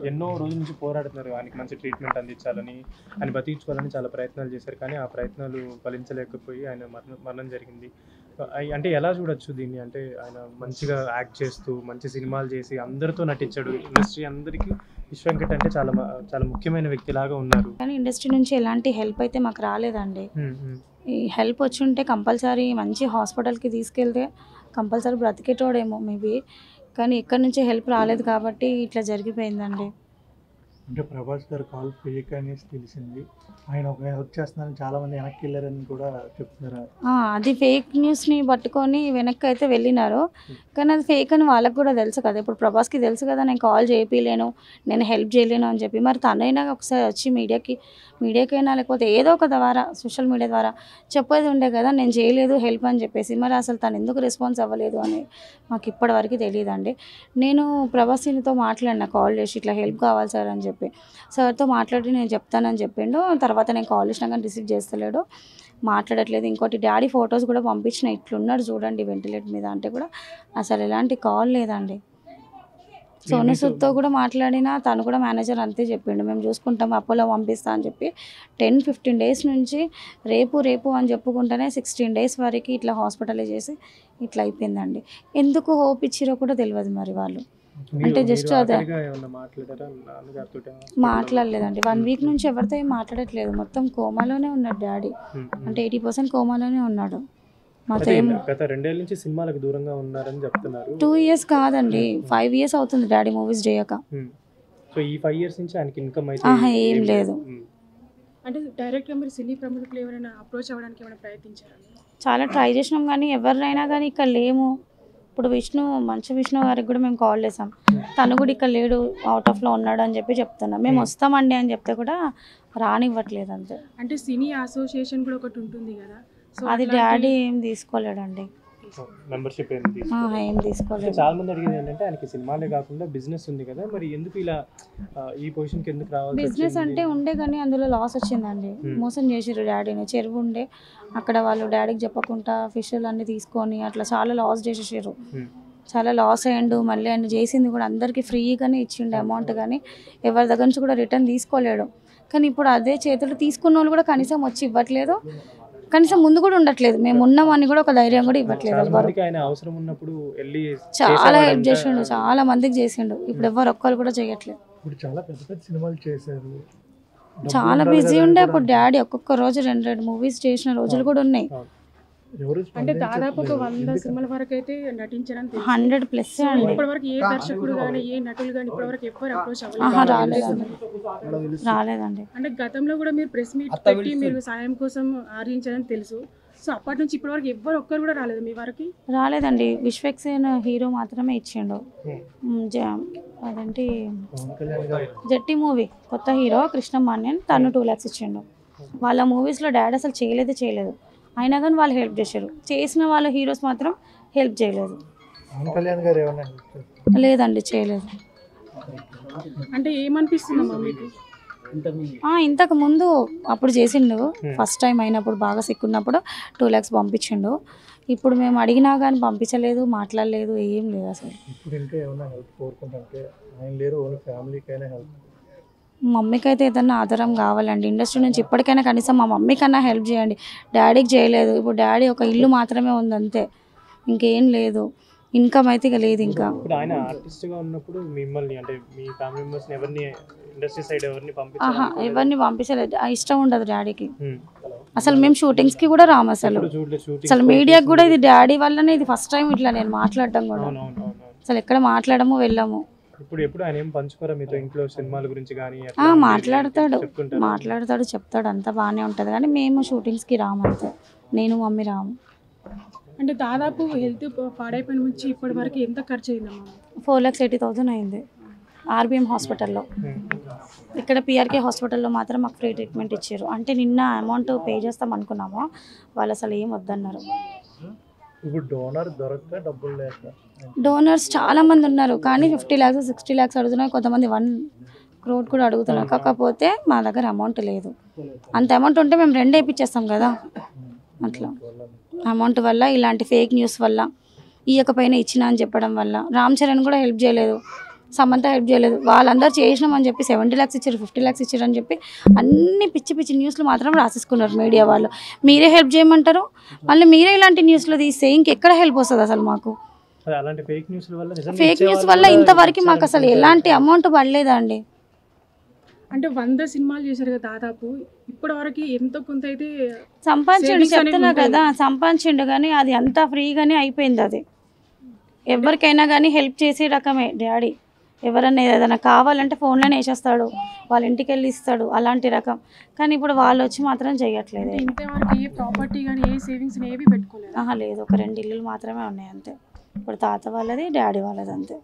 ఎన్నో రోజుల నుంచి పోరాడుతున్నారు. ఆయనకి మంచి ట్రీట్మెంట్ అందించాలని, ఆయన బతికించుకోవాలని చాలా ప్రయత్నాలు చేశారు. కానీ ఆ ప్రయత్నాలు ఫలించలేకపోయి ఆయన మరణం జరిగింది. అంటే ఎలా చూడొచ్చు దీన్ని? అంటే ఆయన మంచిగా యాక్ట్ చేస్తూ, మంచి సినిమాలు చేసి అందరితో నటించాడు. ఇండస్ట్రీ అందరికీ విశ్వ వెంకట్ అంటే చాలా ముఖ్యమైన వ్యక్తిలాగా ఉన్నారు. కానీ ఇండస్ట్రీ నుంచి ఎలాంటి హెల్ప్ అయితే మాకు రాలేదండి. హ్మ్. హ్మ్. ఈ హెల్ప్ వచ్చుంటే కంపల్సరీ మంచి హాస్పిటల్‌కి తీసుకెళ్తే కంపల్సరీ బ్రతికేటోడేమో మేబీ. కానీ ఎక్కడి నుంచి హెల్ప్ రాలేదు కాబట్టి ఇట్లా జరిగిపోయిందండి. అంటే ప్రభాస్ గారు కాల్ ఫేక్ అనేసి తెలిసింది. ఆయన ఒక హెల్ప్ చేస్తున్నారని చాలామంది వెనక్కి వెళ్ళారని కూడా చెప్తున్నారు. అది ఫేక్ న్యూస్‌ని పట్టుకొని వెనక్కి అయితే వెళ్ళినారు. కానీ అది ఫేక్ అని వాళ్ళకి కూడా తెలుసు కదా! ఇప్పుడు ప్రభాస్‌కి తెలుసు కదా నేను కాల్ చేపియలేను, నేను హెల్ప్ చేయలేను అని చెప్పి. మరి తనైనా ఒకసారి వచ్చి మీడియాకైనా లేకపోతే ఏదో ఒక ద్వారా సోషల్ మీడియా ద్వారా చెప్పేది ఉండే కదా నేను చేయలేదు హెల్ప్ అని చెప్పేసి. మరి అసలు తను ఎందుకు రెస్పాన్స్ అవ్వలేదు అని మాకు ఇప్పటివరకు తెలియదండి. నేను ప్రభాస్‌తో మాట్లాడిన కాల్ చేసి ఇట్లా హెల్ప్ కావాలి సార్ అని చెప్పి. సార్‌తో మాట్లాడి నేను చెప్తానని చెప్పిండు. తర్వాత నేను కాల్ చేసినా కానీ రిసీవ్ చేస్తలేడు, మాట్లాడట్లేదు. ఇంకోటి డాడీ ఫొటోస్ కూడా పంపించిన, ఇట్లున్నాడు చూడండి వెంటిలేటర్ మీద అంటే కూడా అసలు ఎలాంటి కాల్ లేదండి. సోను సూద్‌తో కూడా మాట్లాడినా తను కూడా మేనేజర్ అంతే చెప్పిండు, మేము చూసుకుంటాం అపోలో పంపిస్తా అని చెప్పి. 10-15 డేస్ నుంచి రేపు అని చెప్పుకుంటేనే 16 డేస్ వరకు ఇట్లా హాస్పిటలైజ్ చేసి ఇట్లా అయిపోయిందండి. ఎందుకు హోప్ ఇచ్చిరో కూడా తెలియదు మరి వాళ్ళు. అంటే జస్ట్ అదే మాట్లాడలేదండి. 1 వీక్ నుంచి ఎవరితో ఏం మాట్లాడట్లేదు. మొత్తం కోమాలోనే ఉన్నాడు డాడీ. అంటే 80% కోమాలోనే ఉన్నాడు. మాతో ఏం గత 2 ఏళ్ల నుంచి సినిమాలకు దూరంగా ఉన్నారని చెప్తున్నారు. 2 ఇయర్స్ కాదండి, 5 ఇయర్స్ అవుతుంది డాడీ మూవీస్ చేయక. సో ఈ 5 ఇయర్స్ నుంచి ఆయనకి ఇన్కమ్ అయితే ఏం లేదు. అంటే డైరెక్ట్గా మీరు సినీ ప్రముఖులు ఎవరైనా అప్రోచ్ అవ్వడానికి ఏమైనా ప్రయత్నించారా? చాలా ట్రై చేసినాం కానీ ఎవరినైనా కానీ ఇక్కడ లేము. ఇప్పుడు మంచు విష్ణు గారికి కూడా మేము కాల్ చేసాం, తను కూడా ఇక్కడ లేడు, అవుట్ ఆఫ్లో ఉన్నాడు అని చెప్పి చెప్తున్నాం. మేము వస్తామండి అని చెప్తే కూడా రానివ్వట్లేదు అంతే. అంటే సినీ అసోసియేషన్ కూడా ఒకటి ఉంటుంది కదా, సో అది డాడీ ఏం తీసుకోలేడండి, మెంబర్షిప్ ఏం తీసుకోలేదు. చాలా మంది అడిగేది ఏంటంటే ఆయనకి సినిమాలే కాకుండా బిజినెస్ ఉంది కదా, మరి ఎందుకు ఇలా ఈ పొజిషన్కి ఎందుకు రావాలి? బిజినెస్ అంటే ఉండే కానీ అందులో లాస్ వచ్చిందండి. మోసం చేసిర్రు డాడీని. చెరువు ఉండే అక్కడ వాళ్ళు డాడీకి చెప్పకుండా ఫిష్లు అన్నీ తీసుకొని అట్లా చాలా లాస్ చేసేసారు. చాలా లాస్ అయ్యిండు. మళ్ళీ ఆయన చేసింది కూడా అందరికీ ఫ్రీగానే ఇచ్చిండు అమౌంట్, కానీ ఎవరి దగ్గర నుంచి కూడా రిటర్న్ తీసుకోలేడు. కానీ ఇప్పుడు అదే చేతులు తీసుకున్న వాళ్ళు కూడా కనీసం వచ్చి ఇవ్వట్లేదు, కనీసం ముందు కూడా ఉండట్లేదు. మేము ఉన్నామని కూడా ఒక ధైర్యం కూడా ఇవ్వట్లేదు. చాలా హెల్ప్ చేసిండు, చాలా మందికి చేసిండు. ఇప్పుడు ఎవరు ఒక్కరు కూడా చేయట్లేదు. ఇప్పుడు చాలా పెద్ద సినిమాలు చేశారు, చాలా బిజీ ఉండే. అప్పుడు డాడీ ఒక్కొక్క రోజు 2 మూవీస్ చేసిన రోజులు కూడా ఉన్నాయి. అంటే దాదాపు ఒక 100 సినిమాల వరకు అయితే నటించడం 100+ అండి. ఇప్పటివరకు ఏ దర్శకుడు కానీ ఏ నటులు కానీ ఇప్పటివరకు ఎవరు అప్రోచ్ అవ్వలేదు. రాలేదండి. అంటే గతంలో కూడా మీరు ప్రెస్ మీట్ పెట్టి మీరు సాయం కోసం ఆర్జించారని తెలుసు. సో అప్పటి నుంచి ఇప్పటివరకు ఎవరు ఒక్కరు కూడా రాలేదు మీ వరకు? రాలేదండి. విశ్వక్సేన్ హీరో మాత్రమే ఇచ్చిండు. అదేంటి జట్టి మూవీ కొత్త హీరో కృష్ణమాన్యన్, తను 2 lakhs ఇచ్చిండు. వాళ్ళ మూవీస్లో డాడీ అసలు చేయలేదు. అయినా కానీ వాళ్ళు హెల్ప్ చేశారు. చేసిన వాళ్ళ హీరోస్ మాత్రం హెల్ప్ చేయలేదు. లేదండి, చేయలేదు. అంటే ఏమనిపిస్తుందమ్మా మీకు? ఇంతకు ముందు అప్పుడు చేసిండు, ఫస్ట్ టైం అయినప్పుడు బాగా సిక్కున్నప్పుడు 2 lakhs పంపించిండు. ఇప్పుడు మేము అడిగినా కానీ పంపించలేదు, మాట్లాడలేదు, ఏం లేదు అసలు. మమ్మీకి అయితే ఏదన్నా ఆధారం కావాలండి ఇండస్ట్రీ నుంచి. ఇప్పటికైనా కనీసం మా మమ్మీకన్నా హెల్ప్ చేయండి. డాడీకి చేయలేదు. ఇప్పుడు డాడీ ఒక ఇల్లు మాత్రమే ఉంది అంతే, ఇంకేం లేదు. ఇన్కమ్ అయితే ఇక లేదు. ఇంకా ఆయన ఆర్టిస్ట్గా ఉన్నప్పుడు మిమ్మల్ని అంటే మీ ఫ్యామిలీ మెంబర్స్ని ఎవరిని ఇండస్ట్రీ సైడ్ ఎవరిని పంపించలేదు. ఇష్టం ఉండదు డాడీకి. అసలు మేము షూటింగ్స్కి కూడా రాము. అసలు మీడియాకి కూడా ఇది డాడీ వల్లనే ఇది ఫస్ట్ టైం ఇట్లా నేను మాట్లాడటం కూడా. అసలు ఎక్కడ మాట్లాడము, వెళ్ళము. ఇప్పుడు ఆయన ఏం పంచుకోరా మీతో ఇంట్లో సినిమాల గురించి కానీ? మాట్లాడతాడు, చెప్తాడు, అంతా బాగానే ఉంటుంది. కానీ మేము షూటింగ్స్కి రాము అంతే, నేను మమ్మీ రాము. అంటే దాదాపు హెల్త్ పాడైపోయిన నుంచి ఇప్పటి వరకు ఎంత ఖర్చు అయిందమ్మా? 4,80,000 అయింది RBM హాస్పిటల్లో. ఇక్కడ PRK హాస్పిటల్లో మాత్రం మాకు ఫ్రీ ట్రీట్మెంట్ ఇచ్చారు. అంటే నిన్న అమౌంట్ పే చేస్తాం అనుకున్నాము, వాళ్ళు అసలు ఏం వద్దన్నారు. డోనర్స్ చాలా మంది ఉన్నారు, కానీ 50 lakhs 60 lakhs అడుగుతున్నారు. కొంతమంది 1 crore కూడా అడుగుతున్నారు. కాకపోతే మా దగ్గర అమౌంట్ లేదు. అంత అమౌంట్ ఉంటే మేము 2 వేయించేస్తాం కదా. అట్లా అమౌంట్ వల్ల, ఇలాంటి ఫేక్ న్యూస్ వల్ల, ఇవ్వకపోయినా ఇచ్చినా అని చెప్పడం వల్ల, రామ్ చరణ్ కూడా హెల్ప్ చేయలేదు. సమంత హెల్ప్ చేయలేదు, వాళ్ళందరూ చేసినామని చెప్పి 70 lakhs ఇచ్చారు, 50 lakhs ఇచ్చారు అని చెప్పి అన్ని పిచ్చి పిచ్చి న్యూస్లు మాత్రం రాసేసుకున్నారు మీడియా వాళ్ళు. మీరే హెల్ప్ చేయమంటారు, మళ్ళీ మీరే ఇలాంటి న్యూస్లో తీస్తే ఇంకెక్కడ హెల్ప్ వస్తుంది అసలు మాకు? అలాంటి ఫేక్ న్యూస్ల వల్ల ఫేక్ న్యూస్ వల్ల ఇంతవరకు మాకు అసలు ఎలాంటి అమౌంట్ పడలేదా అండి? అంటే 100 సినిమాలు చేశారు కదా దాదాపు, ఇప్పటి వరకు ఎంతో కొంత అయితే సంపాదించండి savings అనేవి చెప్తున్నా ఉంటాయి. కదా, సంపాదించిండు కానీ అది అంతా ఫ్రీగానే అయిపోయింది. అది ఎవరికైనా కానీ హెల్ప్ చేసే రకమే డాడీ. ఎవరన్నా ఏదైనా కావాలంటే ఫోన్లోనే వేసేస్తాడు, వాళ్ళ ఇంటికి వెళ్ళి ఇస్తాడు, అలాంటి రకం. కానీ ఇప్పుడు వాళ్ళు వచ్చి మాత్రం చేయట్లేదు. అంటే ఇంతవరకు ఏ ప్రాపర్టీ కానీ ఏ సేవింగ్స్ ఏవి పెట్టుకోలేదు. లేదు, ఒక 2 ఇల్లులు మాత్రమే ఉన్నాయి అంతే. ఇప్పుడు తాత వాళ్ళది, డాడీ వాళ్ళది అంతే.